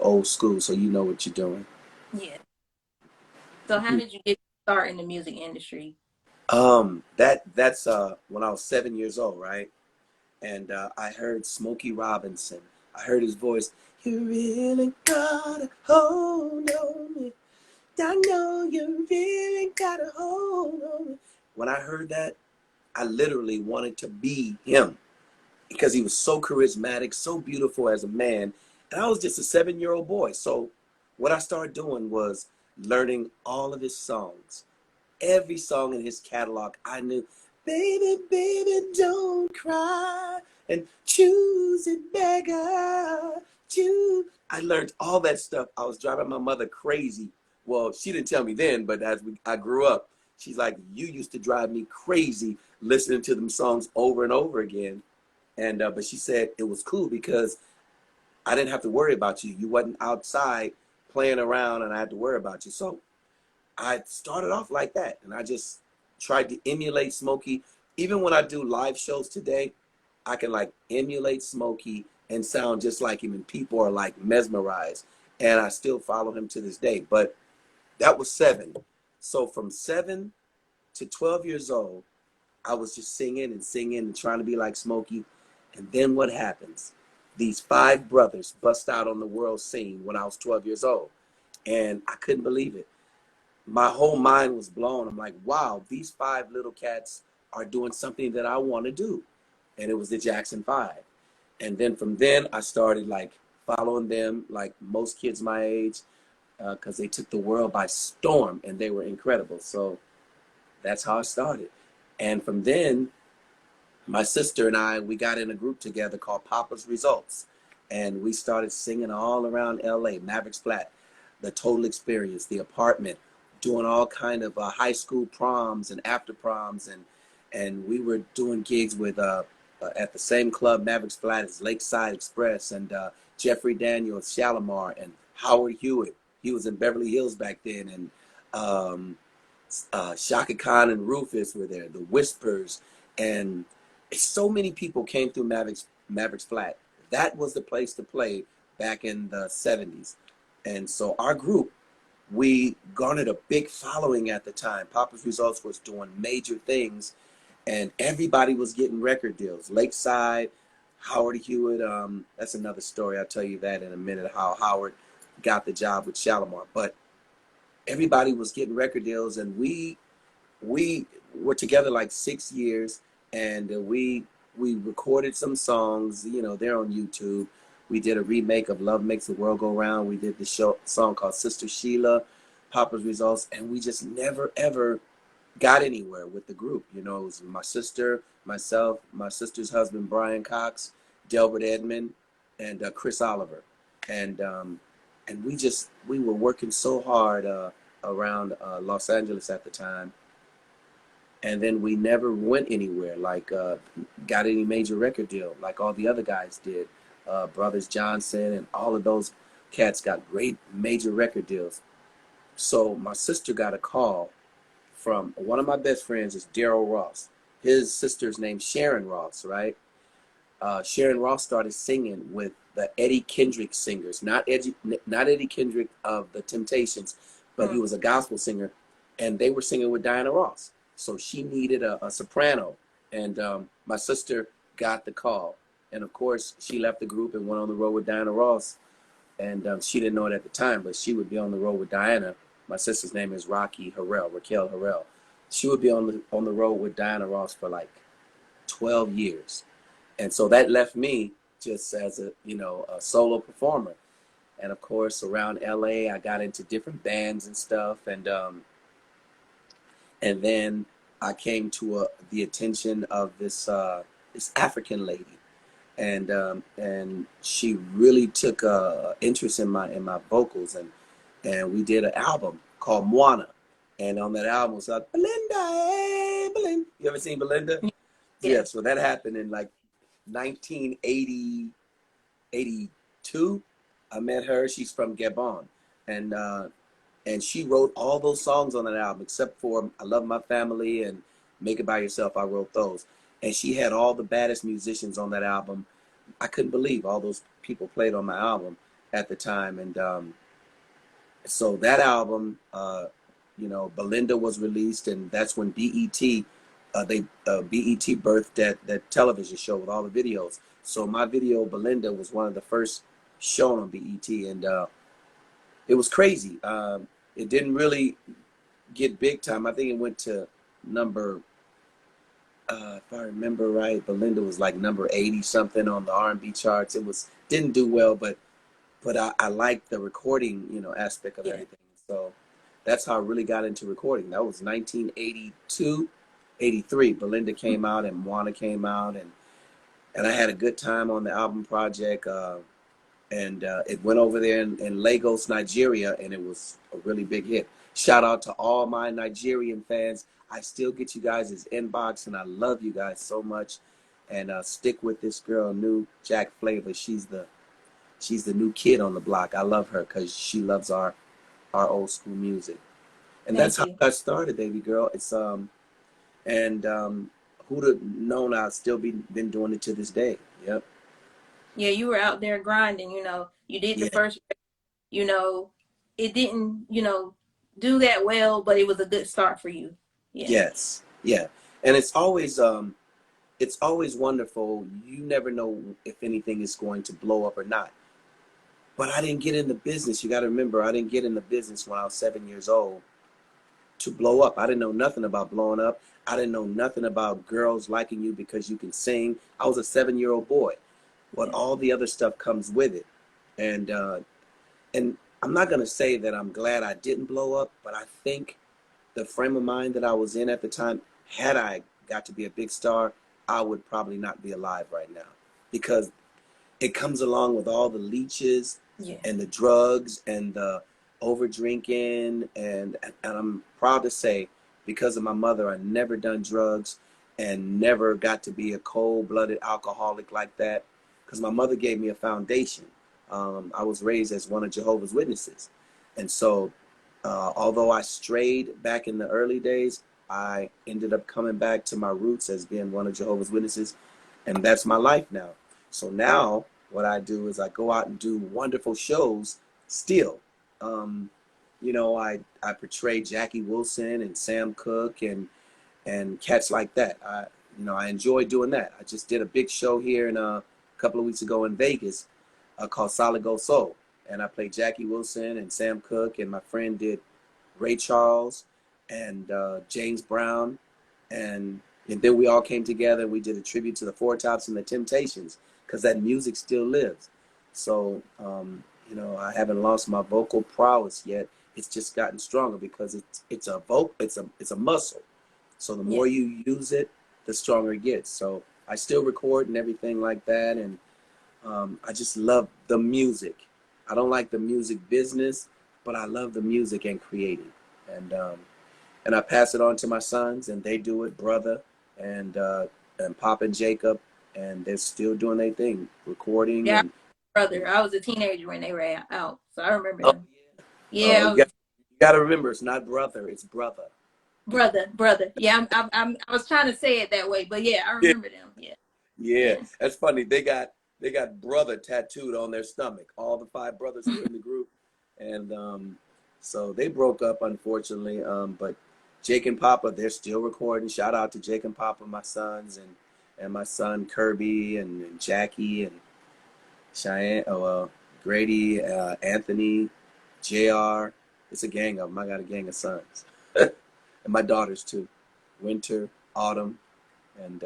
old school, so you know what you're doing. Yeah. So how did you get start in the music industry? That's when I was 7 years old, right? And I heard Smokey Robinson. I heard his voice. You really got a hold on me. I know you really got a hold on me. When I heard that, I literally wanted to be him because he was so charismatic, so beautiful as a man. And I was just a 7 year old boy. So what I started doing was learning all of his songs. Every song in his catalog I knew. Baby, baby, don't cry and choose it, beggar. Choose. I learned all that stuff. I was driving my mother crazy. Well, she didn't tell me then, but I grew up, she's like, you used to drive me crazy listening to them songs over and over again. And but she said it was cool because I didn't have to worry about you. You wasn't outside playing around, and I had to worry about you. So I started off like that, and I just tried to emulate Smokey. Even when I do live shows today, I can like emulate Smokey and sound just like him, and people are like mesmerized. And I still follow him to this day. But that was seven. So from 7 to 12 years old, I was just singing and singing and trying to be like Smokey. And then what happens? These five brothers bust out on the world scene when I was 12 years old. And I couldn't believe it. My whole mind was blown. I'm like, wow, these five little cats are doing something that I want to do. And it was the Jackson Five. And then from then, I started like following them, like most kids my age, because they took the world by storm and they were incredible. So that's how I started. And from then, my sister and I, we got in a group together called Papa's Results. And we started singing all around LA, Mavericks Flat, the Total Experience, the Apartment, doing all kind of high school proms and after proms. And we were doing gigs with at the same club, Mavericks Flat, as Lakeside Express, and Jeffrey Daniels, Shalimar, and Howard Hewitt. He was in Beverly Hills back then. And um, Shaka Khan and Rufus were there, the Whispers, and so many people came through Mavericks Flat. That was the place to play back in the 70s. And so our group, we garnered a big following at the time. Papa's Results was doing major things, and everybody was getting record deals. Lakeside, Howard Hewitt, that's another story. I'll tell you that in a minute, how Howard got the job with Shalimar. But everybody was getting record deals, and we were together like 6 years, and we recorded some songs. You know, they're on YouTube. We did a remake of Love Makes the World Go Round. We did the song called Sister Sheila, Papa's Results, and we just never ever got anywhere with the group. You know, it was my sister, myself, my sister's husband Brian Cox, Delbert Edmond, and Chris Oliver, and we were working so hard around Los Angeles at the time, and then we never went anywhere. Like got any major record deal like all the other guys did. Brothers Johnson and all of those cats got great major record deals. So my sister got a call from one of my best friends is Daryl Ross. His sister's named Sharon Ross, right? Sharon Ross started singing with the Eddie Kendrick singers, not Eddie Kendrick of the Temptations, but he Mm. was a gospel singer, and they were singing with Diana Ross. So she needed a soprano, and my sister got the call, and of course she left the group and went on the road with Diana Ross, and she didn't know it at the time, but she would be on the road with Diana. My sister's name is Raquel Harrell. She would be on the road with Diana Ross for like 12 years. And so that left me just as a solo performer. And of course, around LA, I got into different bands and stuff. And then I came to the attention of this African lady, and she really took interest in my vocals, and we did an album called Mwana. And on that album was like Belinda, hey, Belinda. You ever seen Belinda? Yeah, Yeah. so that happened in like 1980, 82. I met her. She's from Gabon, and she wrote all those songs on that album except for I Love My Family and Make It By Yourself. I wrote those, and she had all the baddest musicians on that album. I couldn't believe all those people played on my album, at the time. And so that album, Belinda was released, and that's when BET birthed that television show with all the videos. So my video Belinda was one of the first shown on BET, and it was crazy. It didn't really get big time. I think it went to number, if I remember right, Belinda was like number 80 something on the R&B charts. It was didn't do well, but I liked the recording, aspect of Yeah. everything. So that's how I really got into recording. That was 1982, 83. Belinda came out and Mwana came out, and I had a good time on the album project. And it went over there in Lagos, Nigeria, and it was a really big hit. Shout out to all my Nigerian fans. I still get you guys' inbox, and I love you guys so much. And stick with this girl, new Jack Flavor. She's the new kid on the block. I love her because she loves our old school music, and that's Thank how you. I got started, baby girl. It's and who'd have known I'd still been doing it to this day. Yep. Yeah, you were out there grinding, You did the Yeah. first, you know, it didn't, do that well, but it was a good start for you. Yeah. Yes. Yeah. And it's always wonderful. You never know if anything is going to blow up or not. But I didn't get in the business. You got to remember, I didn't get in the business when I was 7 years old to blow up. I didn't know nothing about blowing up. I didn't know nothing about girls liking you because you can sing. I was a 7-year-old boy. But Yeah. all the other stuff comes with it. And I'm not gonna say that I'm glad I didn't blow up, but I think the frame of mind that I was in at the time, had I got to be a big star, I would probably not be alive right now, because it comes along with all the leeches Yeah. and the drugs and the over drinking, and I'm proud to say, because of my mother, I never done drugs and never got to be a cold-blooded alcoholic like that, because my mother gave me a foundation. I was raised as one of Jehovah's Witnesses, and so although I strayed back in the early days, I ended up coming back to my roots as being one of Jehovah's Witnesses, and that's my life now. So now what I do is I go out and do wonderful shows still. Um, I portray Jackie Wilson and Sam Cooke and cats like that. I enjoy doing that. I just did a big show here in a couple of weeks ago in Vegas called Solid Gold Soul, and I played Jackie Wilson and Sam Cooke, and my friend did Ray Charles and James Brown, and then we all came together and we did a tribute to the Four Tops and the Temptations, because that music still lives. So I haven't lost my vocal prowess yet. It's just gotten stronger because it's a muscle. So the Yeah. more you use it, the stronger it gets. So I still record and everything like that, and I just love the music. I don't like the music business, but I love the music and creating. And I pass it on to my sons, and they do it, brother, and Pop and Jacob, and they're still doing their thing, recording Yeah. and. Brother, I was a teenager when they were out, so I remember Oh them. yeah. Oh, Yeah, I you was got to remember, it's not brother, it's brother. brother. Yeah, I was trying to say it that way, but yeah, I Yeah, remember them. Yeah. yeah. Yeah. That's funny. They got brother tattooed on their stomach. All the five brothers who were in the group, and so they broke up unfortunately. But Jake and Papa, they're still recording. Shout out to Jake and Papa, my sons, and my son Kirby and Jackie and Cheyenne. Oh, Grady, Anthony, Jr. It's a gang of them. I got a gang of sons, and my daughters too. Winter, Autumn, and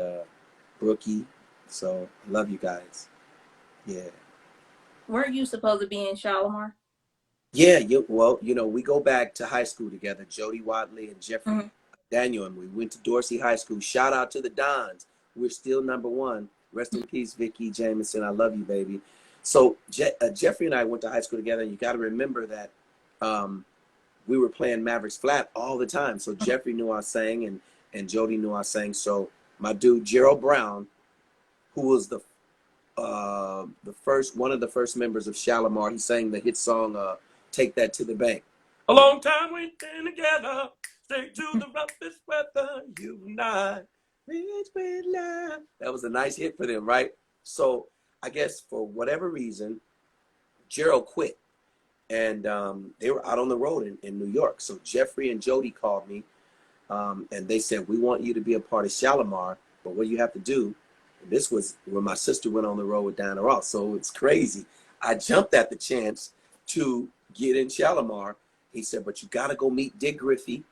Brookie. So I love you guys. Yeah. Weren't you supposed to be in Shalimar? Yeah, well, we go back to high school together, Jody Watley and Jeffrey Hmm. Daniel, and we went to Dorsey High School. Shout out to the Dons. We're still number one. Rest in peace, Vicky Jameson. I love you, baby. So Jeffrey and I went to high school together, and you got to remember that um, we were playing Mavericks Flat all the time. So Jeffrey knew I sang, and Jody knew I sang. So my dude Gerald Brown, who was the first one of the first members of Shalimar. He sang the hit song "Take That to the Bank." A long time we've been together, straight to the roughest weather. You and I, rich with love. That was a nice hit for them, right? So I guess for whatever reason, Gerald quit, and they were out on the road in New York. So Jeffrey and Jody called me, and they said, we want you to be a part of Shalimar, but what you have to do, and this was when my sister went on the road with Diana Ross, so it's crazy. I jumped at the chance to get in Shalimar. He said, but you got to go meet Dick Griffey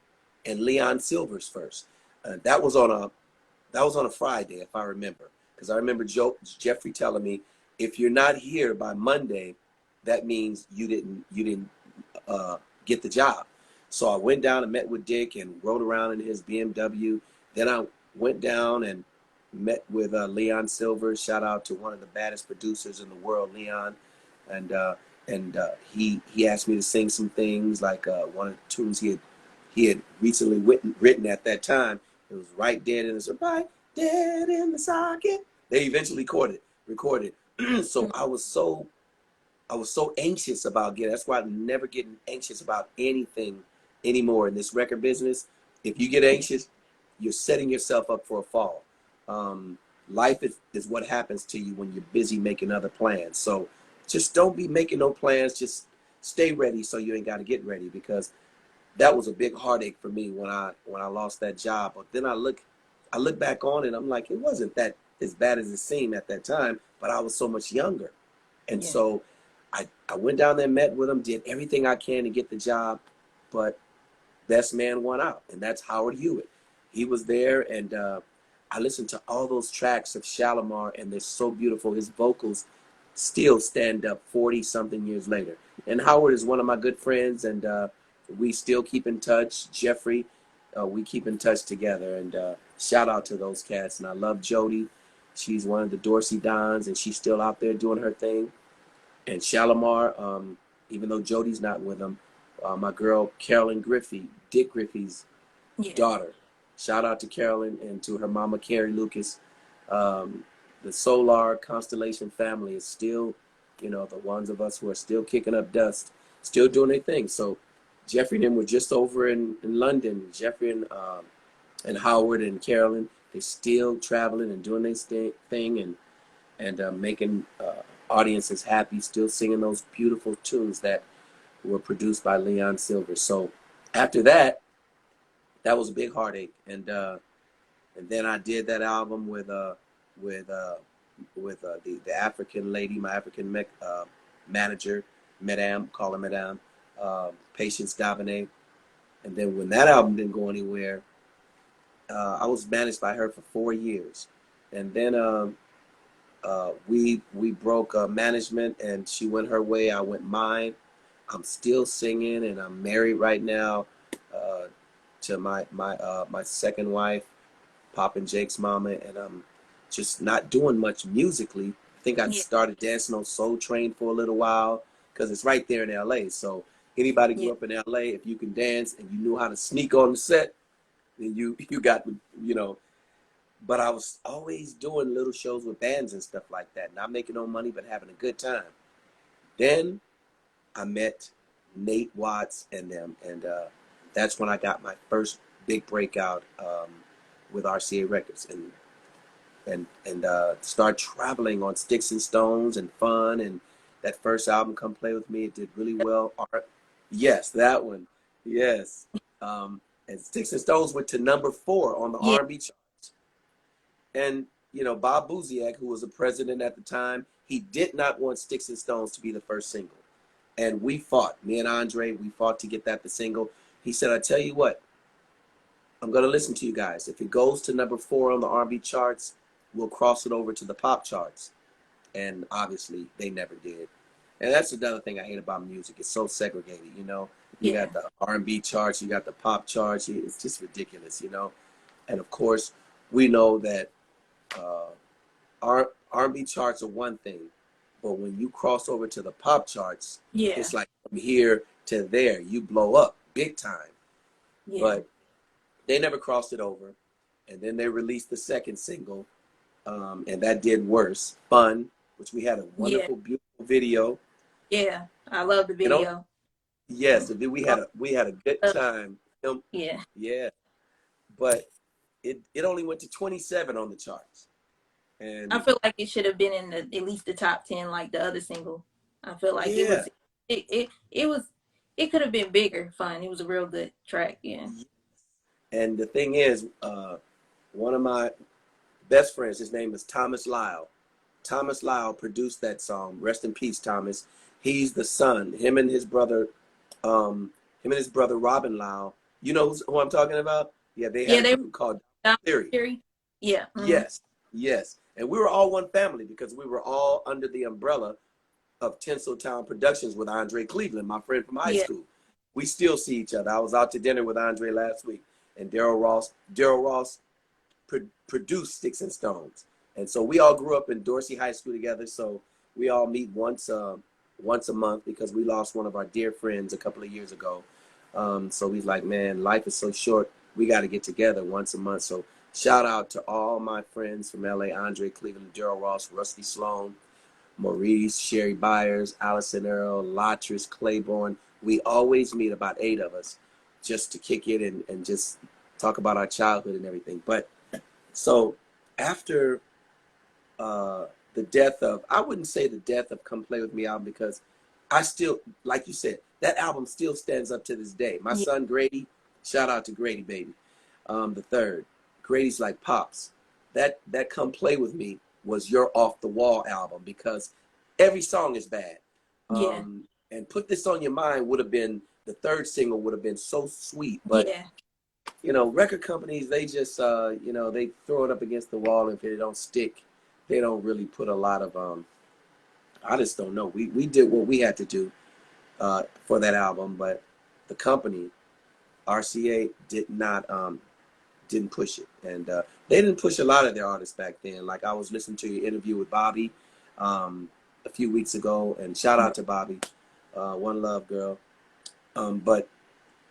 and Leon Silvers first. That was on a Friday, if I remember, because I remember Jeffrey telling me, if you're not here by Monday, that means you didn't get the job. So I went down and met with Dick and rode around in his BMW. Then I went down and met with Leon Silvers. Shout out to one of the baddest producers in the world, Leon. And he asked me to sing some things like one of the tunes he had recently written at that time. It was Right Dead in the Right Dead in the Socket. They eventually recorded. So I was so anxious about getting. That's why I'm never getting anxious about anything anymore in this record business. If you get anxious, you're setting yourself up for a fall. Life is what happens to you when you're busy making other plans. So just don't be making no plans. Just stay ready so you ain't got to get ready, because that was a big heartache for me when I lost that job. But then I look back on it, I'm like, it wasn't that as bad as it seemed at that time, but I was so much younger. And Yeah. so I went down there, met with him, did everything I can to get the job, but best man won out, and that's Howard Hewitt. He was there, and I listened to all those tracks of Shalimar, and they're so beautiful. His vocals still stand up 40-something years later. And Howard is one of my good friends, and we still keep in touch. Jeffrey, we keep in touch together, and shout out to those cats. And I love Jody. She's one of the Dorsey Dons, and she's still out there doing her thing. And Shalimar, even though Jody's not with him, my girl Carolyn Griffey, Dick Griffey's Yeah. daughter. Shout out to Carolyn and to her mama, Carrie Lucas. The Solar Constellation family is still, the ones of us who are still kicking up dust, still doing their thing. So Jeffrey and them were just over in London. Jeffrey and Howard and Carolyn, they're still traveling and doing their thing and making audiences happy, still singing those beautiful tunes that were produced by Leon Silver. So after that was a big heartache, and then I did that album with the African lady, my African manager, Madame, call her Madame, Patience Davine. And then when that album didn't go anywhere, I was managed by her for 4 years, and then we broke management, and she went her way, I went mine. I'm still singing, and I'm married right now to my second wife, Pop and Jake's mama, and I'm just not doing much musically. I think I Yeah. started dancing on Soul Train for a little while because it's right there in LA. So anybody grew Yeah. up in LA, if you can dance and you knew how to sneak on the set, then you got, but I was always doing little shows with bands and stuff like that, not making no money, but having a good time. Then I met Nate Watts and them, and that's when I got my first big breakout with RCA Records, and start traveling on Sticks and Stones and Fun, and that first album, Come Play With Me, it did really well. Yes, that one. Yes. And Sticks and Stones went to #4 on the Yeah. R&B charts. And, Bob Buziak, who was the president at the time, he did not want Sticks and Stones to be the first single. And we fought, me and Andre, we fought to get that the single. He said, I tell you what, I'm going to listen to you guys. If it goes to #4 on the R&B charts, we'll cross it over to the pop charts. And obviously, they never did. And that's another thing I hate about music. It's so segregated, You Yeah. got the R&B charts, you got the pop charts. It's just ridiculous, And of course, we know that R&B charts are one thing, but when you cross over to the pop charts, Yeah. it's like from here to there, you blow up big time. Yeah. But they never crossed it over, and then they released the second single, and that did worse. Fun, which we had a Yeah. wonderful, beautiful video. Yeah. I love the video. Yes, we had a good time. Yeah. Yeah, but it only went to 27 on the charts, I and feel like it should have been in at least the top 10, like the other single. I feel like it Yeah. was it was it could have been bigger fun. It was a real good track. Yeah. And the thing is, one of my best friends, his name is Thomas Lyle. Thomas Lyle produced that song. Rest in peace, Thomas. He's the son. Um, him and his brother Robin Lyle. You know who I'm talking about? Yeah, they had Yeah, a they were group called down Theory. theory. Yeah. Yes, yes. And we were all one family because we were all under the umbrella of Tinseltown Productions with Andre Cleveland, my friend from high Yeah. school. We still see each other. I was out to dinner with Andre last week, and Daryl Ross produced Sticks and Stones, and so we all grew up in Dorsey High School together. So we all meet once a month because we lost one of our dear friends a couple of years ago. So he's like, man, life is so short. We got to get together once a month. So shout out to all my friends from LA: Andre Cleveland, Daryl Ross, Rusty Sloan, Maurice, Sherry Byers, Allison Earl, Latris, Claiborne. We always meet, about 8 of us, just to kick it and just talk about our childhood and everything. But so after the death of, I wouldn't say the death of Come Play With Me album, because I still, like you said, that album still stands up to this day. My Yeah. son Grady, shout out to Grady, baby, the third. Grady's like, Pops, that Come Play With Me was your Off the Wall album, because every song is bad. Yeah. And Put This On Your Mind would have been, the third single would have been so sweet, but Yeah. record companies, they just, they throw it up against the wall. And if it don't stick, they don't really put a lot of, I just don't know. We did what we had to do for that album, but the company, RCA, didn't push it. And they didn't push a lot of their artists back then. Like, I was listening to your interview with Bobby a few weeks ago, and shout out to Bobby, one love, girl. But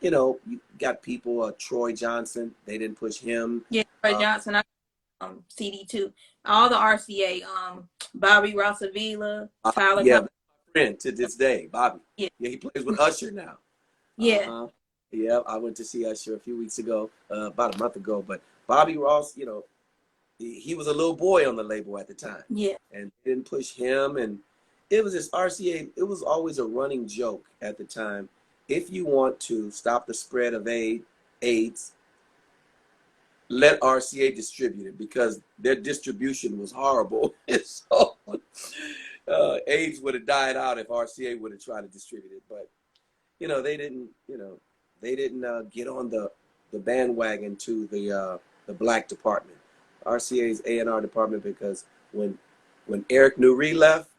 you got people, Troy Johnson, they didn't push him. Yeah. Troy Johnson. CD two. All the RCA. Bobby Rossavilla, Tyler. Yeah, my friend to this day, Bobby. Yeah. Yeah, he plays with Usher now. Yeah. Yeah, I went to see Usher a few weeks ago, about a month ago. But Bobby Ross, he was a little boy on the label at the time, Yeah. and didn't push him. And it was just RCA. It was always a running joke at the time. If you want to stop the spread of AIDS, let RCA distribute it, because their distribution was horrible. So AIDS would have died out if RCA would have tried to distribute it. But they didn't. They didn't get on the bandwagon to the black department, RCA's A&R department, because when Eric Nuri left,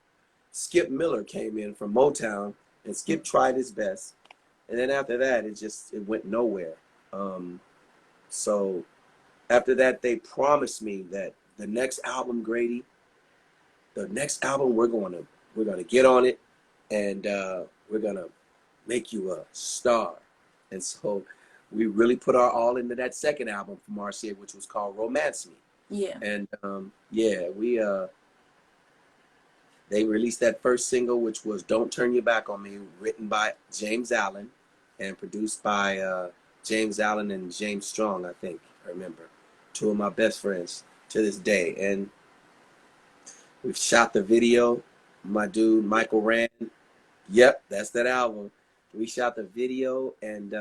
Skip Miller came in from Motown, and Skip tried his best, and then after that, it went nowhere. So after that, they promised me that the next album, Grady, the next album, we're gonna get on it, and we're gonna make you a star. And so we really put our all into that second album from RCA, which was called Romance Me. Yeah. And they released that first single, which was Don't Turn Your Back on Me, written by James Allen and produced by James Allen and James Strong, I think. I remember, 2 of my best friends to this day. And we've shot the video. My dude Michael Rand, yep, that's that album. We shot the video, and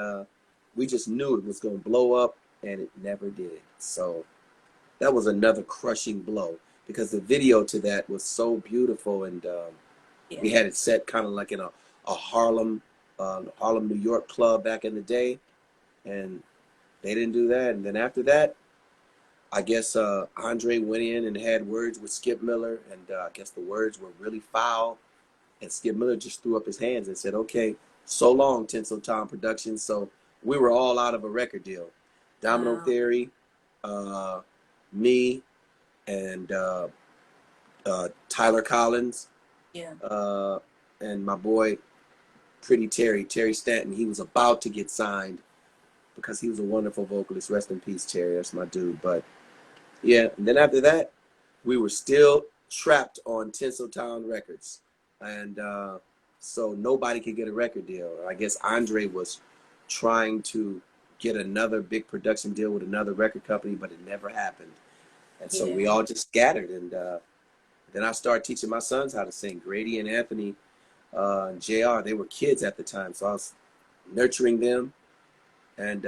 we just knew it was going to blow up, and it never did. So that was another crushing blow, because the video to that was so beautiful, and we had it set kind of like in a Harlem, New York club back in the day, and they didn't do that. And then after that, I guess Andre went in and had words with Skip Miller, and I guess the words were really foul, and Skip Miller just threw up his hands and said, okay, so long, Tinseltown Productions. So we were all out of a record deal. Domino Theory, me, and Tyler Collins, and my boy, Pretty Terry Stanton. He was about to get signed because he was a wonderful vocalist. Rest in peace, Terry. That's my dude. But yeah, and then after that, we were still trapped on Tinseltown Records. And so nobody could get a record deal. I guess Andre was trying to get another big production deal with another record company, but it never happened. And so we all just scattered. And then I started teaching my sons how to sing. Grady and Anthony JR, they were kids at the time, so I was nurturing them. And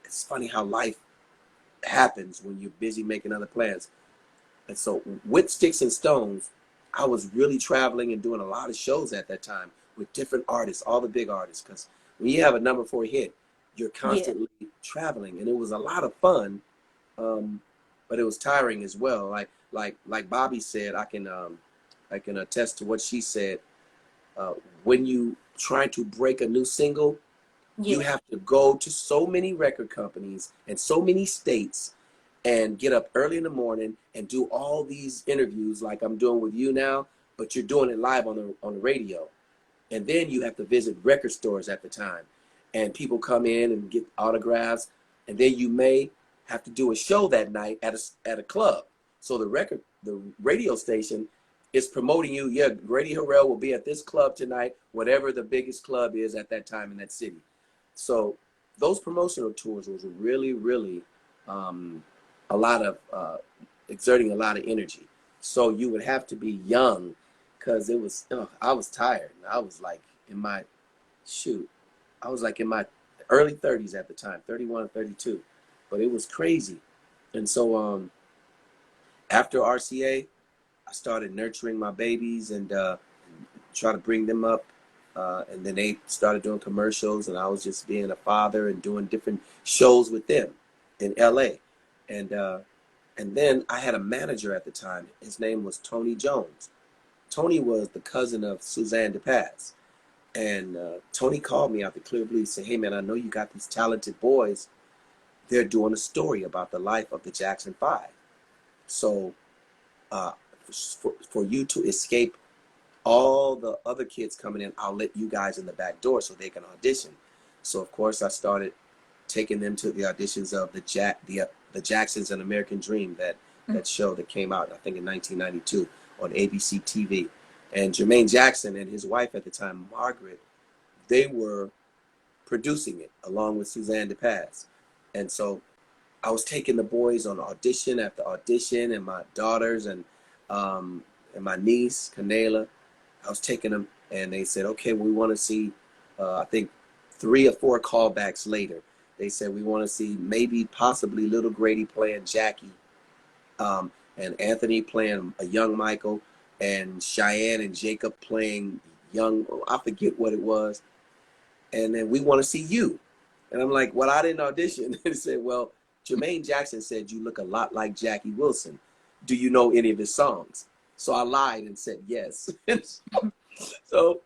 it's funny how life happens when you're busy making other plans. And so with Sticks and Stones, I was really traveling and doing a lot of shows at that time with different artists, all the big artists. Because when you have a #4 hit, you're Yeah. constantly traveling, and it was a lot of fun, but it was tiring as well. Like Bobby said, I can attest to what she said. When you try to break a new single, you Yeah. have to go to so many record companies and so many states and get up early in the morning and do all these interviews like I'm doing with you now, but you're doing it live on the radio. And then you have to visit record stores at the time, and people come in and get autographs, and then you may have to do a show that night at a club. So the radio station is promoting you. Yeah, Grady Harrell will be at this club tonight, whatever the biggest club is at that time in that city. So those promotional tours was really, really um, a lot of exerting a lot of energy. So you would have to be young because it was, I was tired. I was like in my, shoot, I was like in my early 30s at the time, 31, 32. But it was crazy. And so after RCA, I started nurturing my babies and try to bring them up. And then they started doing commercials, and I was just being a father and doing different shows with them in LA. And and then I had a manager at the time. His name was Tony Jones. Tony was the cousin of Suzanne DePaz. And Tony called me out the clear blue and said, "Hey, man, I know you got these talented boys. They're doing a story about the life of the Jackson Five. So uh, for you to escape all the other kids coming in, I'll let you guys in the back door so they can audition." So of course I started taking them to the auditions of the Jacksons and American Dream, that show that came out I think in 1992 on ABC TV. And Jermaine Jackson and his wife at the time, Margaret, they were producing it along with Suzanne DePaz. And so I was taking the boys on audition after audition, and my daughters and my niece, Kanela, I was taking them, and they said, "Okay, we want to see," I think 3 or 4 callbacks later, they said, "We want to see maybe possibly little Grady playing Jackie, and Anthony playing a young Michael, and Cheyenne and Jacob playing young, I forget what it was. And then we want to see you." And I'm like, "Well, I didn't audition." They said, "Well, Jermaine Jackson said you look a lot like Jackie Wilson. Do you know any of his songs?" So I lied and said yes. So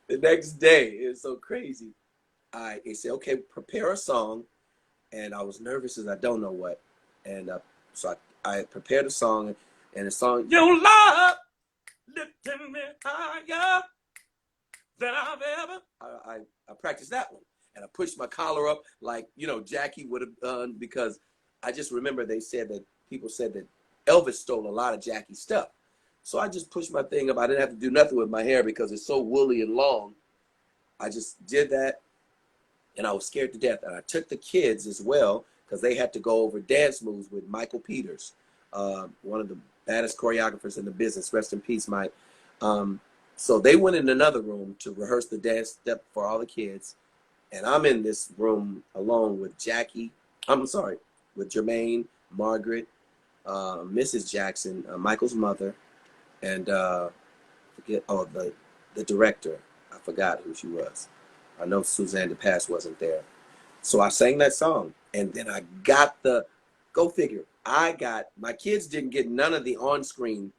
the next day, it's so crazy. They said, "Okay, prepare a song." And I was nervous as I don't know what. And so I prepared a song, and the song, "Your love lifting me higher than I've ever." I practiced that one, and I pushed my collar up like Jackie would have done, because I just remember they said that people said that Elvis stole a lot of Jackie's stuff. So I just pushed my thing up. I didn't have to do nothing with my hair because it's so woolly and long. I just did that, and I was scared to death. And I took the kids as well because they had to go over dance moves with Michael Peters, one of the baddest choreographers in the business. Rest in peace, Mike. So they went in another room to rehearse the dance step for all the kids. And I'm in this room alone with Jackie. I'm sorry, with Jermaine, Margaret, Mrs. Jackson, Michael's mother, and the director. I forgot who she was. I know Suzanne DePass wasn't there. So I sang that song, and then I got go figure. My kids didn't get none of the on-screen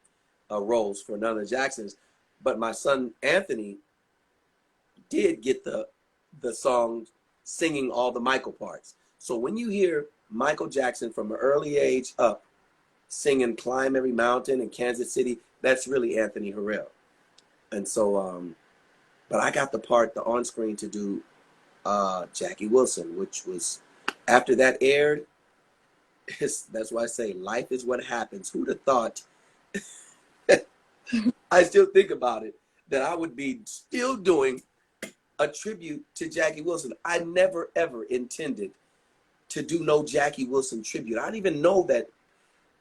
roles for none of the Jacksons, but my son Anthony did get the song singing all the Michael parts. So when you hear Michael Jackson from an early age up singing "Climb Every Mountain" in Kansas City, that's really Anthony Harrell. And so, but I got the on-screen to do Jackie Wilson, which was, after that aired, that's why I say life is what happens. Who'd have thought? I still think about it, that I would be still doing a tribute to Jackie Wilson. I never ever intended to do no Jackie Wilson tribute. I didn't even know that.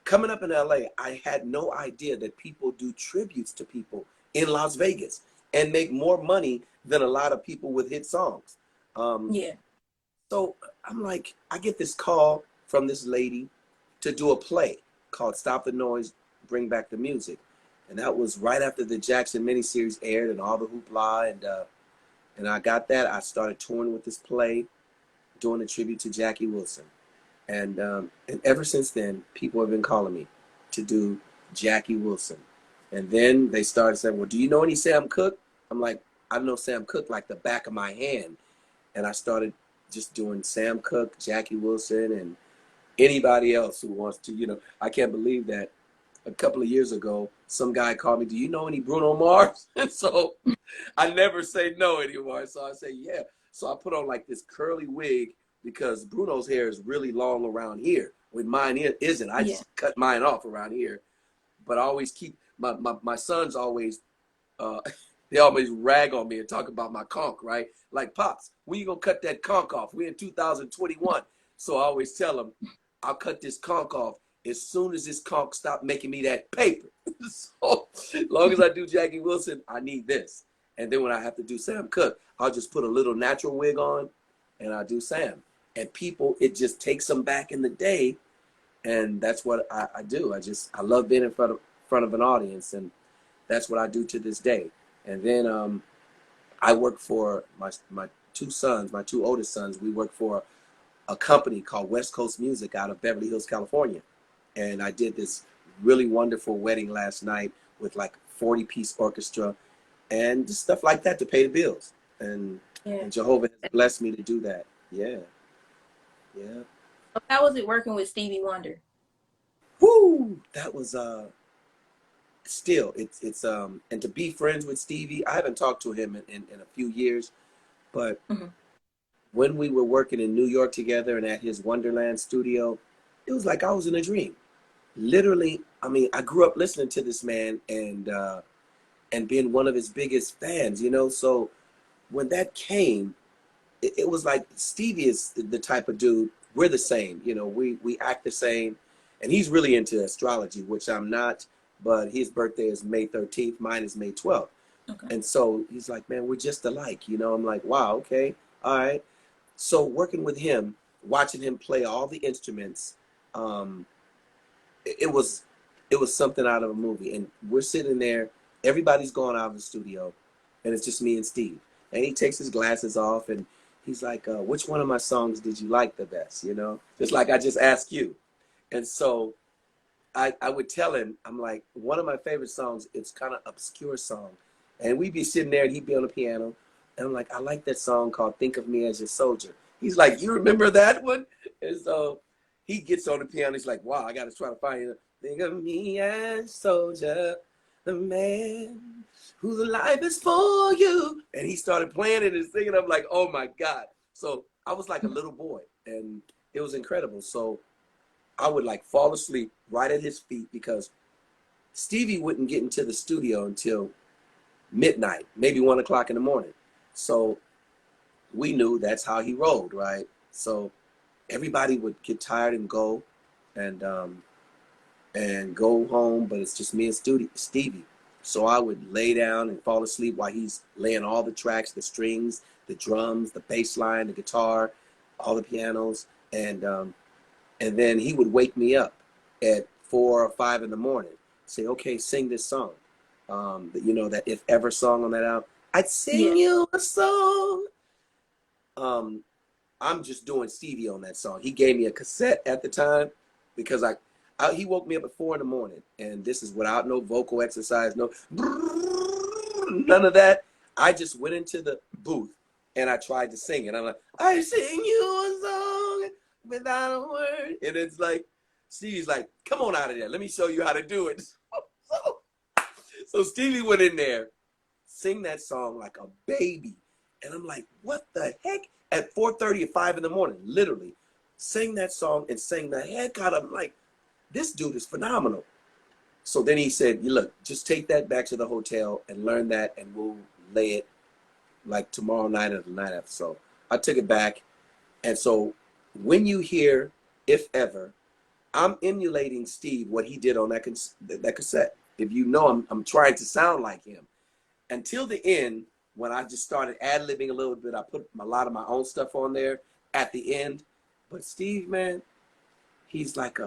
Coming up in LA, I had no idea that people do tributes to people in Las Vegas. and make more money than a lot of people with hit songs. Yeah. So I'm like, I get this call from this lady to do a play called Stop the Noise, Bring Back the Music. And that was right after the Jackson miniseries aired and all the hoopla. And I got that. I started touring with this play, doing a tribute to Jackie Wilson. And ever since then, people have been calling me to do Jackie Wilson. And then they started saying, well, do you know any Sam Cooke? I'm like, I know Sam Cooke like the back of my hand. And I started just doing Sam Cooke, Jackie Wilson, and anybody else who wants to, I can't believe that a couple of years ago, some guy called me, do you know any Bruno Mars? And so I never say no anymore. So I say, yeah. So I put on like this curly wig because Bruno's hair is really long around here. When mine isn't, I just cut mine off around here. But I always keep, my sons always, uh, they always rag on me and talk about my conch, right? Like, Pops, when you gonna cut that conch off? We're in 2021. So I always tell them, I'll cut this conch off as soon as this conch stop making me that paper. So as long as I do Jackie Wilson, I need this. And then when I have to do Sam Cooke, I'll just put a little natural wig on and I do Sam. And people, it just takes them back in the day. And that's what I do. I love being in front of an audience. And that's what I do to this day. And then I work for my two sons, my two oldest sons. We work for a company called West Coast Music out of Beverly Hills, California. And I did this really wonderful wedding last night with like 40-piece orchestra and just stuff like that to pay the bills. And Jehovah has blessed me to do that. Yeah. Yeah. So how was it working with Stevie Wonder? Woo! That was still it's and to be friends with Stevie, I haven't talked to him in a few years, but when we were working in New York together and at his Wonderland studio, it was like I was in a dream. Literally, I mean, I grew up listening to this man and being one of his biggest fans, So when that came, it was like Stevie is the type of dude. We're the same, we act the same, and he's really into astrology, which I'm not. But his birthday is May 13th. Mine is May 12th. Okay. And so he's like, man, we're just alike. I'm like, wow, okay, all right. So working with him, watching him play all the instruments, it was something out of a movie. And we're sitting there, everybody's gone out of the studio, and it's just me and Steve. And he takes his glasses off, and he's like, which one of my songs did you like the best? Just like I just asked you. And so I would tell him, I'm like, one of my favorite songs, it's kind of obscure song. And we'd be sitting there and he'd be on the piano. And I'm like, I like that song called Think of Me as Your Soldier. He's like, you remember that one? And so he gets on the piano. He's like, wow, I got to try to find it. Think of me as soldier, the man whose life is for you. And he started playing it and singing. I'm like, oh my God. So I was like a little boy and it was incredible. So I would like fall asleep right at his feet because Stevie wouldn't get into the studio until midnight, maybe 1 o'clock in the morning. So we knew that's how he rolled, right? So everybody would get tired and go and go home, but it's just me and Stevie. So I would lay down and fall asleep while he's laying all the tracks, the strings, the drums, the bass line, the guitar, all the pianos, and then he would wake me up at 4 or 5 in the morning, say, okay, sing this song. That If Ever song on that album. I'd sing you a song. I'm just doing Stevie on that song. He gave me a cassette at the time because he woke me up at 4 in the morning, and this is without no vocal exercise, no none of that. I just went into the booth and I tried to sing it. I'm like, I sing you a song without a word. And it's like, Stevie's like, come on out of there. Let me show you how to do it. So Stevie went in there, sing that song like a baby. And I'm like, what the heck? At 4:30 or 5 in the morning, literally, sang that song and sang the heck out of him. Like, this dude is phenomenal. So then he said, look, just take that back to the hotel and learn that, and we'll lay it like tomorrow night or the night after. So I took it back. And so when you hear If Ever, I'm emulating Steve, what he did on that cassette. If I'm trying to sound like him. until the end, when I just started ad-libbing a little bit, I put a lot of my own stuff on there at the end. But Steve, man, he's like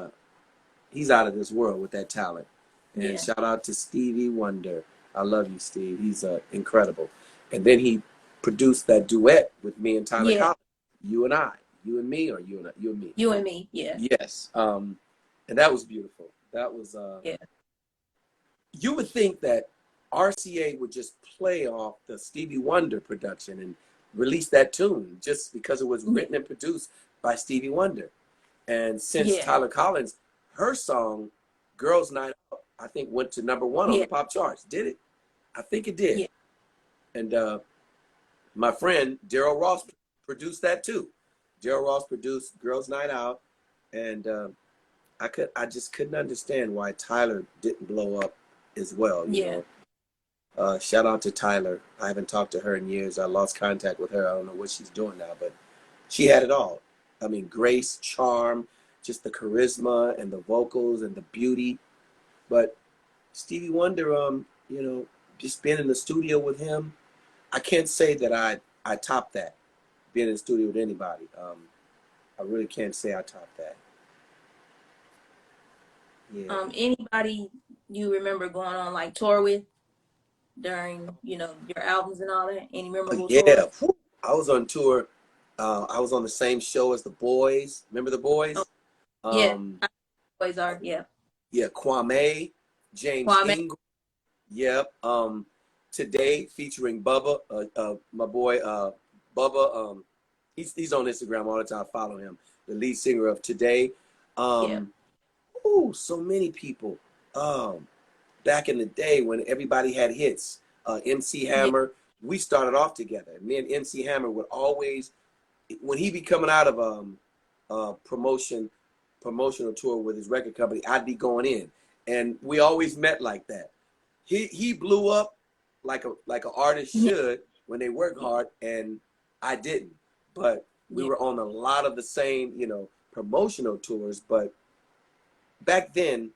he's out of this world with that talent. And Yeah. shout out to Stevie Wonder. I love you, Steve. He's incredible. And then he produced that duet with me and Tyler Yeah. Collins. You and I, you and me, or you and me. You and me. Yeah. Yes. And that was beautiful. That was. Yeah. You would think that RCA would just play off the Stevie Wonder production and release that tune just because it was written and produced by Stevie Wonder. And since Tyler Collins, her song Girls Night Out, I think went to #1 on the pop charts. Did it? I think it did. Yeah. And my friend Daryl Ross produced that too. Daryl Ross produced Girls Night Out, and I just couldn't understand why Tyler didn't blow up as well. You know? Shout out to Tyler. I haven't talked to her in years. I lost contact with her. I don't know what she's doing now, but she had it all. I mean, grace, charm, just the charisma and the vocals and the beauty. But Stevie Wonder, you know, just being in the studio with him, I can't say that I topped that, being in the studio with anybody. I really can't say I topped that. Yeah. Anybody you remember going on like tour with during, you know, your albums and all that? Any memorable tours? Whew. I was on tour. I was on the same show as the Boys. Remember the Boys? Oh, yeah, Boys are. Yeah. Yeah, Kwame, James Ingram. Yep. Today featuring Bubba, my boy Bubba. He's on Instagram all the time. Follow him. The lead singer of Today. Ooh, so many people. Back in the day when everybody had hits. MC Hammer. We started off together. Me and MC Hammer would always, when he be coming out of promotional tour with his record company, I'd be going in, and we always met like that. He blew up like an artist should when they work hard, and I didn't. But we were on a lot of the same, you know, promotional tours. But back then,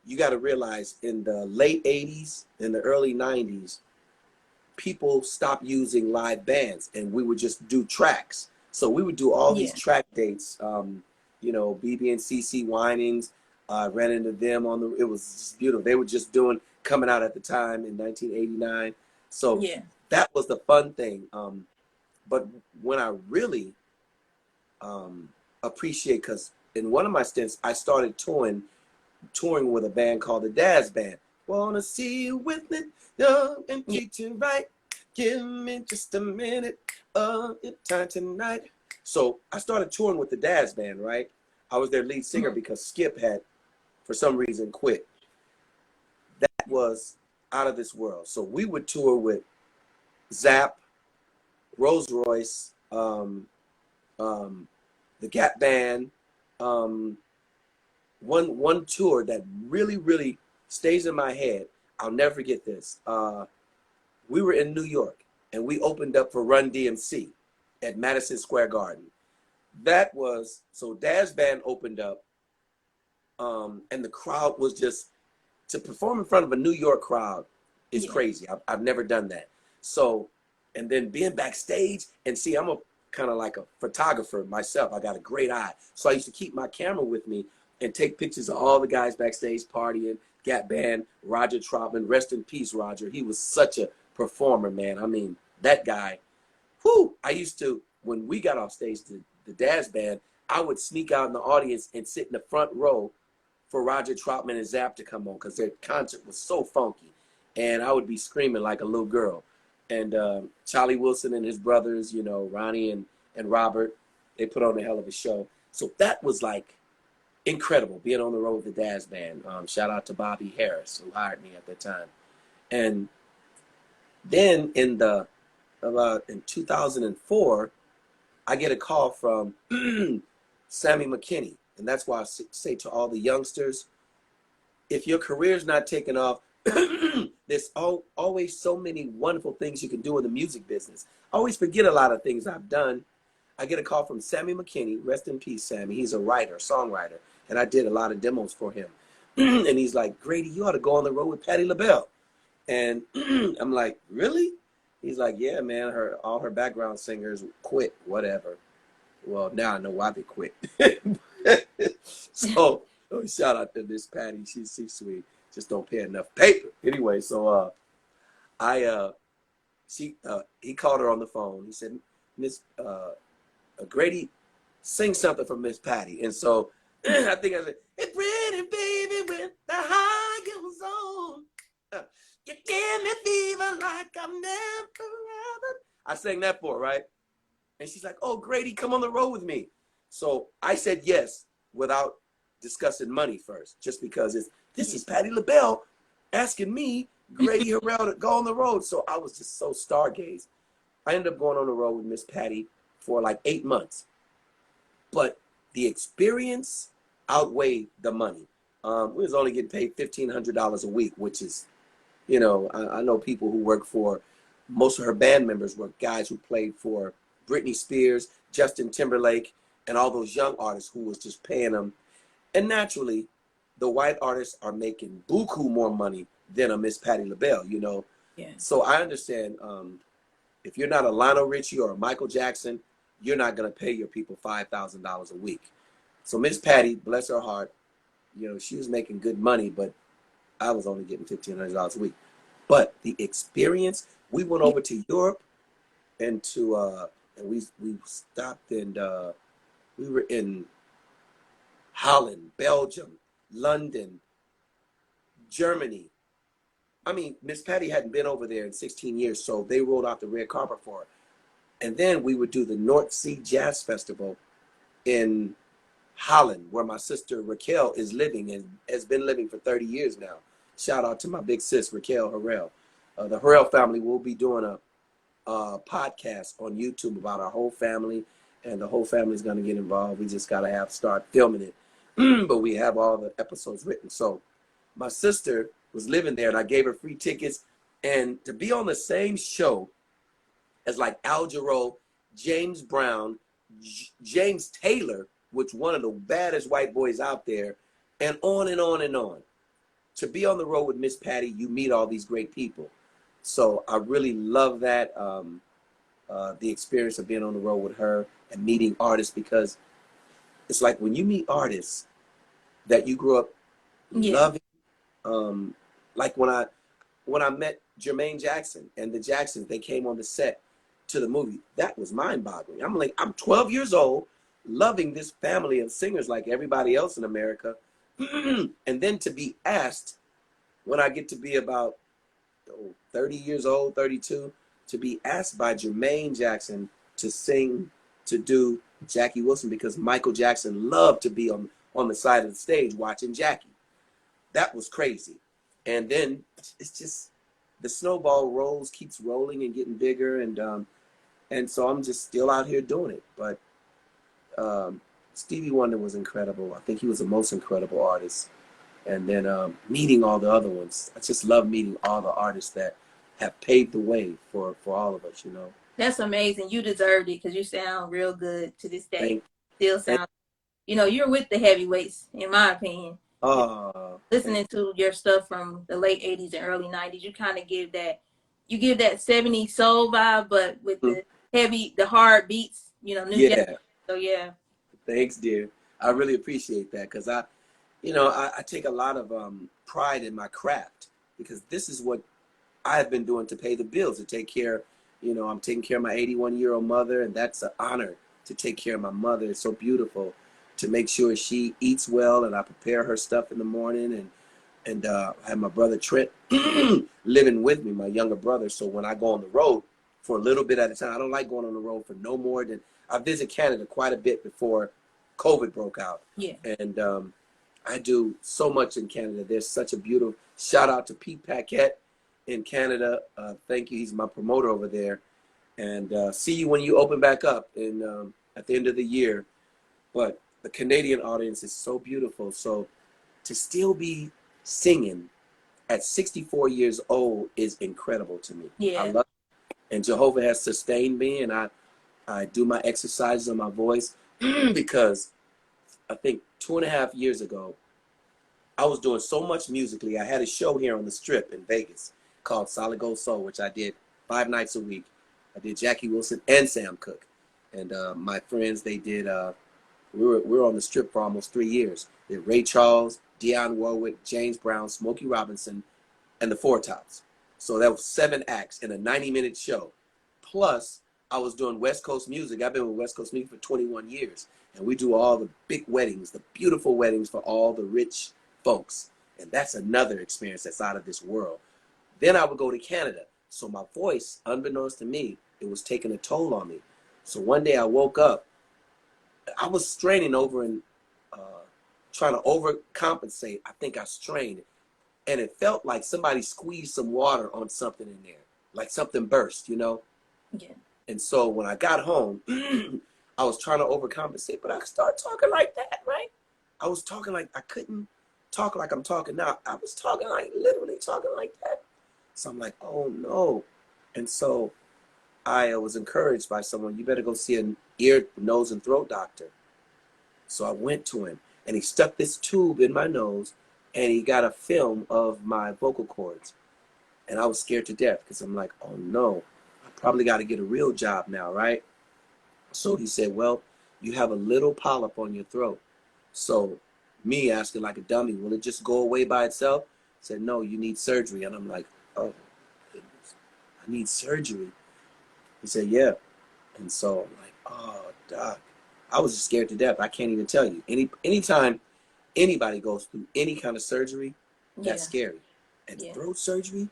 you got to realize in the late 80s and the early 90s, people stopped using live bands, and we would just do tracks. So we would do all these track dates. You know, BB and CC Winings. Ran into them on it was just beautiful. They were just coming out at the time in 1989. So that was the fun thing. But when I really appreciate, because in one of my stints, I started touring with a band called the Daz Band. Wanna see you with me, and treat you right. Give me just a minute of your time tonight. So I started touring with the Daz Band, right? I was their lead singer because Skip had, for some reason, quit. That was out of this world. So we would tour with Zap, Rolls Royce, the Gap Band. One tour that really, really stays in my head, I'll never forget this. We were in New York, and we opened up for Run DMC at Madison Square Garden. That was, so Daz Band opened up, and the crowd was just, to perform in front of a New York crowd is crazy. I've never done that. So, and then being backstage, and see, I'm a kind of like a photographer myself. I got a great eye. So I used to keep my camera with me and take pictures of all the guys backstage partying, Gap Band, Roger Troutman, rest in peace, Roger. He was such a performer, man. I mean, that guy, whew, I used to, when we got off stage, the Daz Band, I would sneak out in the audience and sit in the front row for Roger Troutman and Zap to come on, because their concert was so funky. And I would be screaming like a little girl. And Charlie Wilson and his brothers, you know, Ronnie and Robert, they put on a hell of a show. So that was like incredible, being on the road with the Daz Band. Shout out to Bobby Harris, who hired me at that time. And then in 2004, I get a call from Sammy McKinney. And that's why I say to all the youngsters, if your career's not taking off, there's always so many wonderful things you can do in the music business. I always forget a lot of things I've done. I get a call from Sammy McKinney, rest in peace, Sammy. He's a writer, songwriter, and I did a lot of demos for him. And he's like, Grady, you ought to go on the road with Patti LaBelle. And I'm like, really? He's like, yeah, man, all her background singers quit, whatever. Well, now I know why they quit. So shout out to Miss Patty. She's sweet. Just don't pay enough paper. Anyway, so I he called her on the phone. He said, Miss Grady, sing something for Miss Patty. And so I think I said, it's pretty baby when the high goes on. You give me fever like I'm never ever. I sang that for her, right? And she's like, oh, Grady, come on the road with me. So I said yes without discussing money first, just because this is Patti LaBelle asking me, Grady Harrell, to go on the road. So I was just so stargazed. I ended up going on the road with Miss Patty for like 8 months. But the experience outweighed the money. We was only getting paid $1,500 a week, which is, you know, I know people who work for, most of her band members were guys who played for Britney Spears, Justin Timberlake, and all those young artists who was just paying them. And naturally, the white artists are making buku more money than a Miss Patti LaBelle, you know. Yeah. So I understand if you're not a Lionel Richie or a Michael Jackson, you're not going to pay your people $5,000 a week. So Miss Patty, bless her heart, you know, she was making good money, but I was only getting $1,500 a week. But the experience, we went over to Europe and and we stopped and we were in Holland, Belgium, London, Germany. I mean, Miss Patty hadn't been over there in 16 years, so they rolled out the red carpet for her. And then we would do the North Sea Jazz Festival in Holland, where my sister Raquel is living and has been living for 30 years now. Shout out to my big sis, Raquel Harrell. The Harrell family will be doing a podcast on YouTube about our whole family, and the whole family is going to get involved. We just got to start filming it. But we have all the episodes written. So my sister was living there, and I gave her free tickets. And to be on the same show as like Al Jarreau, James Brown, James Taylor, which one of the baddest white boys out there, and on and on and on. To be on the road with Miss Patty, you meet all these great people. So I really love that, the experience of being on the road with her and meeting artists, because it's like when you meet artists that you grew up loving, like when I met Jermaine Jackson and the Jacksons, they came on the set to the movie. That was mind-boggling. I'm like, I'm 12 years old, loving this family of singers like everybody else in America. And then to be asked, when I get to be about 30 years old, 32, to be asked by Jermaine Jackson to sing, to do Jackie Wilson, because Michael Jackson loved to be on the side of the stage watching Jackie. That was crazy. And then it's just, the snowball keeps rolling and getting bigger. And so I'm just still out here doing it. But Stevie Wonder was incredible. I think he was the most incredible artist. And then meeting all the other ones. I just love meeting all the artists that have paved the way for all of us, you know. That's amazing. You deserved it, because you sound real good to this day. Thank Still you know, you're with the heavyweights, in my opinion. Listening to your stuff from the late 80s and early 90s, you kind of give that 70s soul vibe, but with the hard beats, you know, new jazz. So yeah. Thanks, dear. I really appreciate that, because I take a lot of pride in my craft, because this is what I've been doing to pay the bills, to take care. You know, I'm taking care of my 81-year-old mother, and that's an honor to take care of my mother. It's so beautiful to make sure she eats well, and I prepare her stuff in the morning, and I have my brother Trent living with me, my younger brother. So when I go on the road for a little bit at a time, I don't like going on the road for no more than, I visit Canada quite a bit before COVID broke out. Yeah. And I do so much in Canada. There's such a beautiful, shout out to Pete Paquette in Canada. Thank you. He's my promoter over there. And see you when you open back up at the end of the year. But the Canadian audience is so beautiful. So to still be singing at 64 years old is incredible to me. Yeah. I love it. And Jehovah has sustained me, and I do my exercises on my voice because I think 2.5 years ago, I was doing so much musically. I had a show here on the Strip in Vegas. called Solid Gold Soul, which I did 5 nights a week. I did Jackie Wilson and Sam Cooke. And my friends, they did, we were on the Strip for almost 3 years. Did Ray Charles, Dionne Warwick, James Brown, Smokey Robinson, and the Four Tops. So that was 7 acts in a 90-minute show. Plus, I was doing West Coast music. I've been with West Coast music for 21 years. And we do all the big weddings, the beautiful weddings for all the rich folks. And that's another experience that's out of this world. Then I would go to Canada. So my voice, unbeknownst to me, it was taking a toll on me. So one day I woke up, I was straining over and trying to overcompensate. I think I strained, and it felt like somebody squeezed some water on something in there, like something burst, you know? Yeah. And so when I got home, I was trying to overcompensate, but I started talking like that, right? I was talking like, I couldn't talk like I'm talking now. I was talking like, literally talking like that. So I'm like, oh no. And so I was encouraged by someone, you better go see an ear, nose, and throat doctor. So I went to him, and he stuck this tube in my nose, and he got a film of my vocal cords. And I was scared to death because I'm like, oh no, I probably got to get a real job now, right? So he said, well, you have a little polyp on your throat. So me asking like a dummy, will it just go away by itself? He said, no, you need surgery. And I'm like, oh, goodness, I need surgery. He said, yeah. And so I'm like, oh, doc. I was just scared to death. I can't even tell you. Anytime anybody goes through any kind of surgery, that's scary. And throat surgery,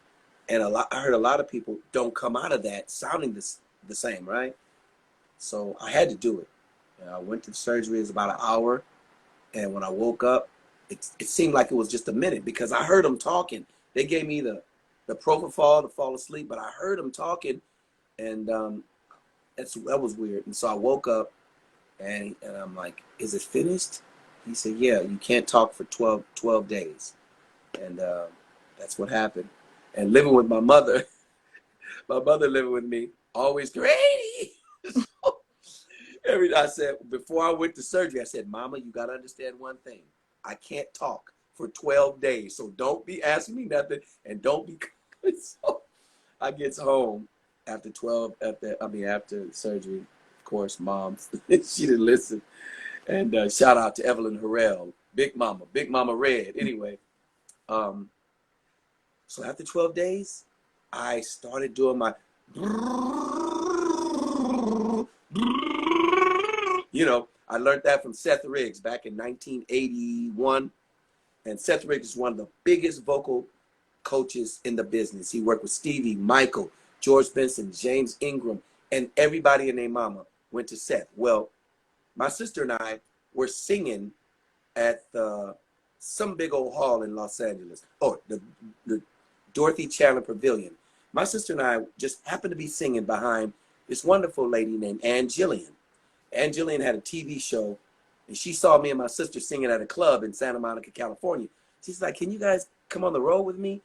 and I heard a lot of people don't come out of that sounding the same, right? So I had to do it. And I went to the surgery. It was about an hour. And when I woke up, it seemed like it was just a minute because I heard them talking. They gave me the propofol to fall asleep, but I heard them talking, and that was weird. And so I woke up, and I'm like, is it finished? He said, yeah, you can't talk for 12 days. And that's what happened. And living with my mother living with me, always Grady. I said, before I went to surgery, I said, Mama, you got to understand one thing. I can't talk for 12 days. So don't be asking me nothing, and don't be. So I gets home after surgery. Of course, Mom, she didn't listen. And shout out to Evelyn Harrell, Big Mama Red. Anyway, so after 12 days, I started doing my, I learned that from Seth Riggs back in 1981. And Seth Riggs is one of the biggest vocal coaches in the business. He worked with Stevie, Michael, George Benson, James Ingram, and everybody and their mama went to Seth. Well, my sister and I were singing at some big old hall in Los Angeles. Oh, the Dorothy Chandler Pavilion. My sister and I just happened to be singing behind this wonderful lady named Ann Jillian. Ann Jillian had a TV show, and she saw me and my sister singing at a club in Santa Monica, California. She's like, can you guys come on the road with me?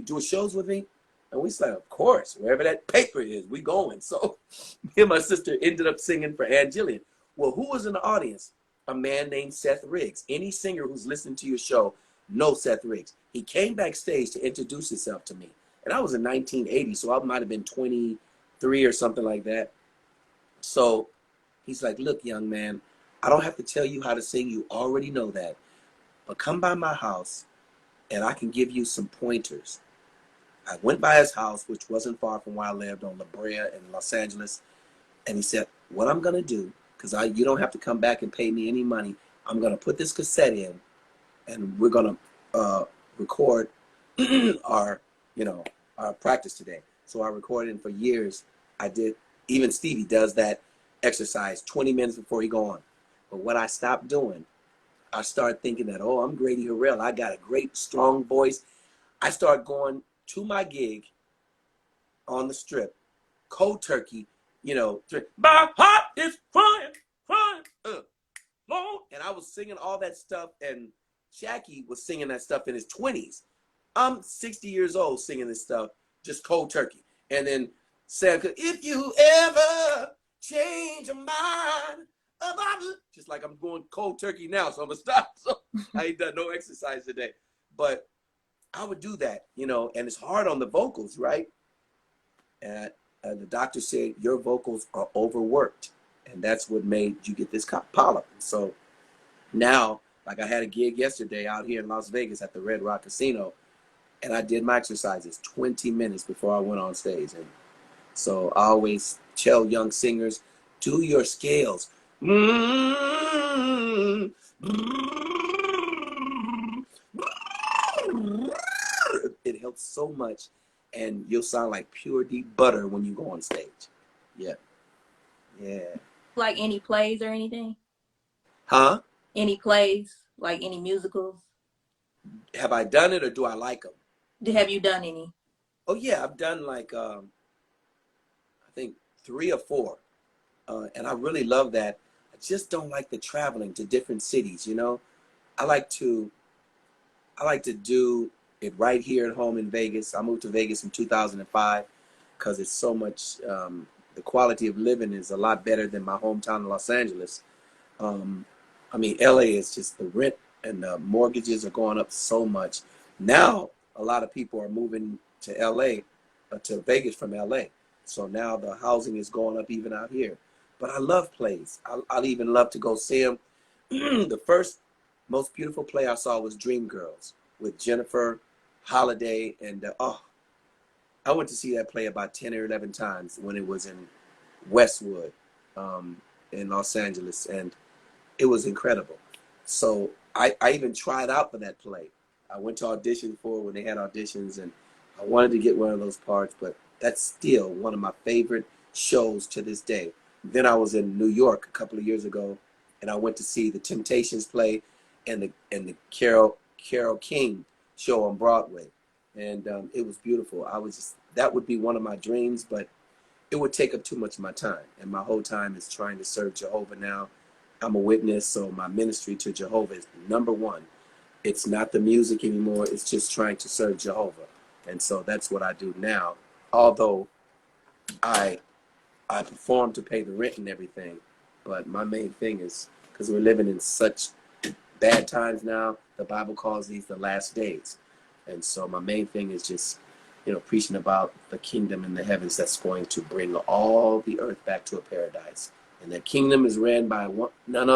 Do shows with me? And we said, of course, wherever that paper is, we going. So me and my sister ended up singing for Ann Jillian. Well, who was in the audience? A man named Seth Riggs. Any singer who's listening to your show knows Seth Riggs. He came backstage to introduce himself to me. And I was in 1980, so I might have been 23 or something like that. So he's like, look, young man, I don't have to tell you how to sing. You already know that. But come by my house, and I can give you some pointers. I went by his house, which wasn't far from where I lived on La Brea in Los Angeles. And he said, what I'm going to do, because you don't have to come back and pay me any money. I'm going to put this cassette in, and we're going to record our practice today. So I recorded, and for years I did. Even Stevie does that exercise 20 minutes before he go on. But what I stopped doing, I started thinking that, oh, I'm Grady Harrell. I got a great, strong voice. I started going to my gig on the Strip, cold turkey, my heart is crying, Lord. And I was singing all that stuff, and Jackie was singing that stuff in his 20s. I'm 60 years old singing this stuff, just cold turkey. And then Sam, if you ever change your mind, just like I'm going cold turkey now, so I'm gonna stop. So I ain't done no exercise today. But I would do that, you know, and it's hard on the vocals, right? And the doctor said your vocals are overworked, and that's what made you get this polyp. So now, like I had a gig yesterday out here in Las Vegas at the Red Rock Casino, and I did my exercises 20 minutes before I went on stage. And so I always tell young singers, do your scales. It helps so much, and you'll sound like pure deep butter when you go on stage. Yeah. Yeah. Like any plays or anything? Huh? Any plays? Like any musicals? Have I done it or do I like them? Have you done any? Oh yeah, I've done like I think 3 or 4, and I really love that. I just don't like the traveling to different cities. You know, I like to do it right here at home in Vegas. I moved to Vegas in 2005 because it's so much. The quality of living is a lot better than my hometown in Los Angeles. Um, I mean, LA is just the rent and the mortgages are going up so much. Now, a lot of people are moving to LA, to Vegas from LA. So now the housing is going up even out here. But I love plays. I'll even love to go see them. The first most beautiful play I saw was Dreamgirls with Jennifer Holliday. And I went to see that play about 10 or 11 times when it was in Westwood, in Los Angeles. And it was incredible. So I even tried out for that play. I went to audition for it when they had auditions, and I wanted to get one of those parts, but that's still one of my favorite shows to this day. Then I was in New York a couple of years ago, and I went to see the Temptations play and the Carole King show on Broadway, and it was beautiful. That would be one of my dreams, but it would take up too much of my time, and my whole time is trying to serve Jehovah now. I'm a witness, so my ministry to Jehovah is number one. It's not the music anymore. It's just trying to serve Jehovah. And so that's what I do now. Although I perform to pay the rent and everything. But my main thing is, because we're living in such bad times now, the Bible calls these the last days. And so my main thing is just, you know, preaching about the kingdom in the heavens that's going to bring all the earth back to a paradise. And the kingdom is ran by none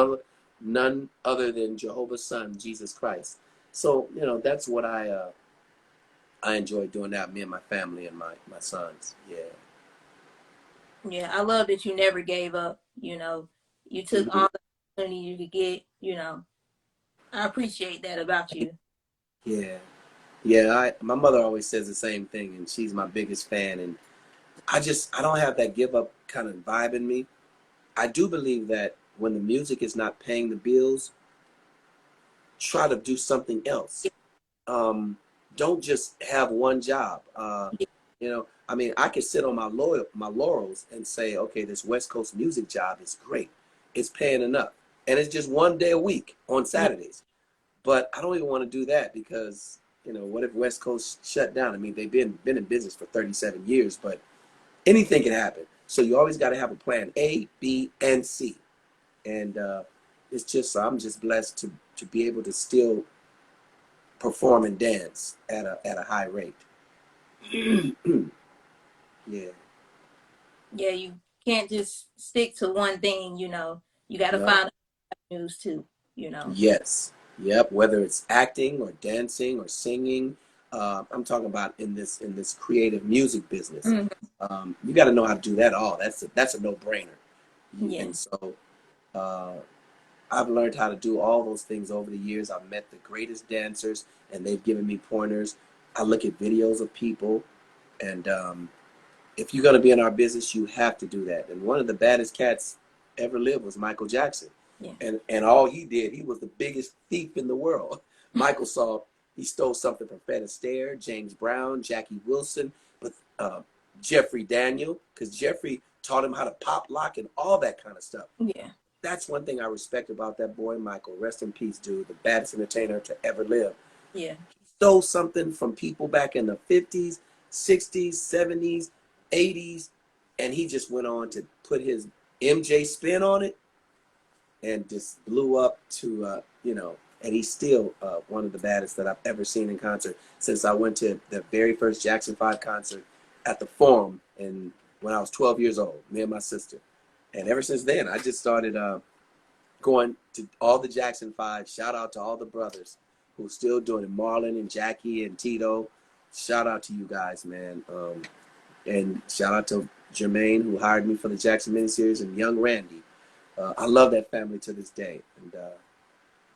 other than Jehovah's Son, Jesus Christ. So, you know, that's what I enjoy doing that, me and my family and my sons. Yeah. Yeah, I love that you never gave up. You know, you took all the opportunity you could get. You know, I appreciate that about you. Yeah. Yeah, my mother always says the same thing, and she's my biggest fan. And I don't have that give up kind of vibe in me. I do believe that when the music is not paying the bills, try to do something else. Don't just have one job. You know, I mean, I could sit on my laurels and say, okay, this West Coast music job is great. It's paying enough. And it's just one day a week on Saturdays. But I don't even want to do that because, you know, what if West Coast shut down? I mean, they've been in business for 37 years, but anything can happen. So you always got to have a plan A, B, and C. And it's just, I'm just blessed to be able to still perform and dance at a high rate. Yeah. Yeah, you can't just stick to one thing, you know. You got to No. find news too, you know. Yes. Yep. Whether it's acting or dancing or singing, I'm talking about in this creative music business. You got to know how to do that all. That's a no-brainer. Yeah. And so I've learned how to do all those things over the years. I've met the greatest dancers, and they've given me pointers. I look at videos of people, and if you're going to be in our business, you have to do that. And one of the baddest cats ever lived was Michael Jackson. Yeah. And all he did, he was the biggest thief in the world. Michael he stole something from Fred Astaire, James Brown, Jackie Wilson, but Jeffrey Daniel, because Jeffrey taught him how to pop lock and all that kind of stuff. Yeah. That's one thing I respect about that boy, Michael. Rest in peace, dude. The baddest entertainer to ever live. Yeah. He stole something from people back in the 50s, 60s, 70s, 80s, and he just went on to put his MJ spin on it and just blew up to, you know, and he's still one of the baddest that I've ever seen in concert since I went to the very first Jackson 5 concert at the Forum when I was 12 years old, me and my sister. And ever since then, I just started going to all the Jackson 5. Shout out to all the brothers who are still doing it, Marlon and Jackie and Tito. Shout out to you guys, man. And shout out to Jermaine, who hired me for the Jackson miniseries, and young Randy. I love that family to this day, and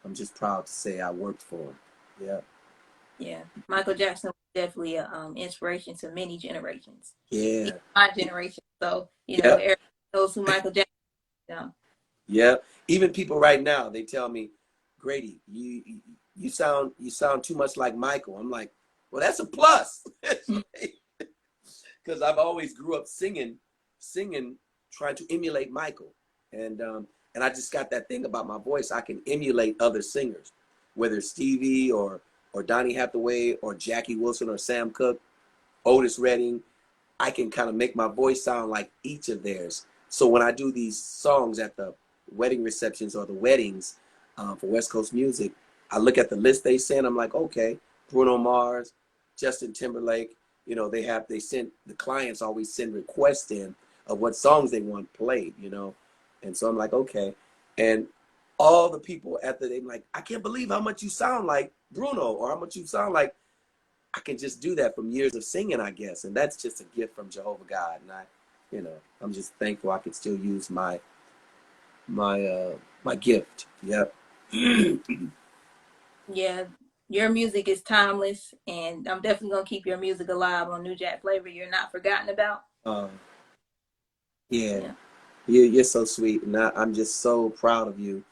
I'm just proud to say I worked for him. Yeah. Yeah, Michael Jackson was definitely an inspiration to many generations. Yeah. My generation, so everyone knows who Michael Jackson is. Yeah. Even people right now, they tell me, Grady, you sound too much like Michael. I'm like, well, that's a plus, because I've always grew up singing, trying to emulate Michael, and I just got that thing about my voice. I can emulate other singers, whether it's Stevie or Donny Hathaway or Jackie Wilson or Sam Cooke, Otis Redding. I can kind of make my voice sound like each of theirs. So when I do these songs at the wedding receptions or the weddings for West Coast Music, I look at the list they send. I'm like, okay, Bruno Mars, Justin Timberlake. The clients always send requests in of what songs they want played. And so I'm like, okay. And all the people they're like, I can't believe how much you sound like Bruno, or how much you sound like. I can just do that from years of singing, I guess. And that's just a gift from Jehovah God. And I'm just thankful I can still use my gift. Yep. Yeah, your music is timeless, and I'm definitely gonna keep your music alive on New Jack Flavor. You're not forgotten about. Yeah. You're so sweet, and I'm just so proud of you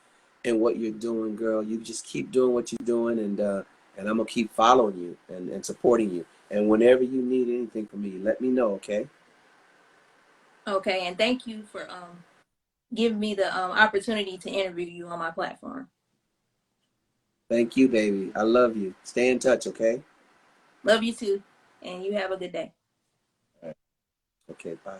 and what you're doing, girl. You just keep doing what you're doing, and I'm gonna keep following you and supporting you. And whenever you need anything from me, let me know, okay? Okay, and thank you for giving me the opportunity to interview you on my platform. Thank you, baby. I love you. Stay in touch, okay? Love you too, and you have a good day. All right. Okay, bye.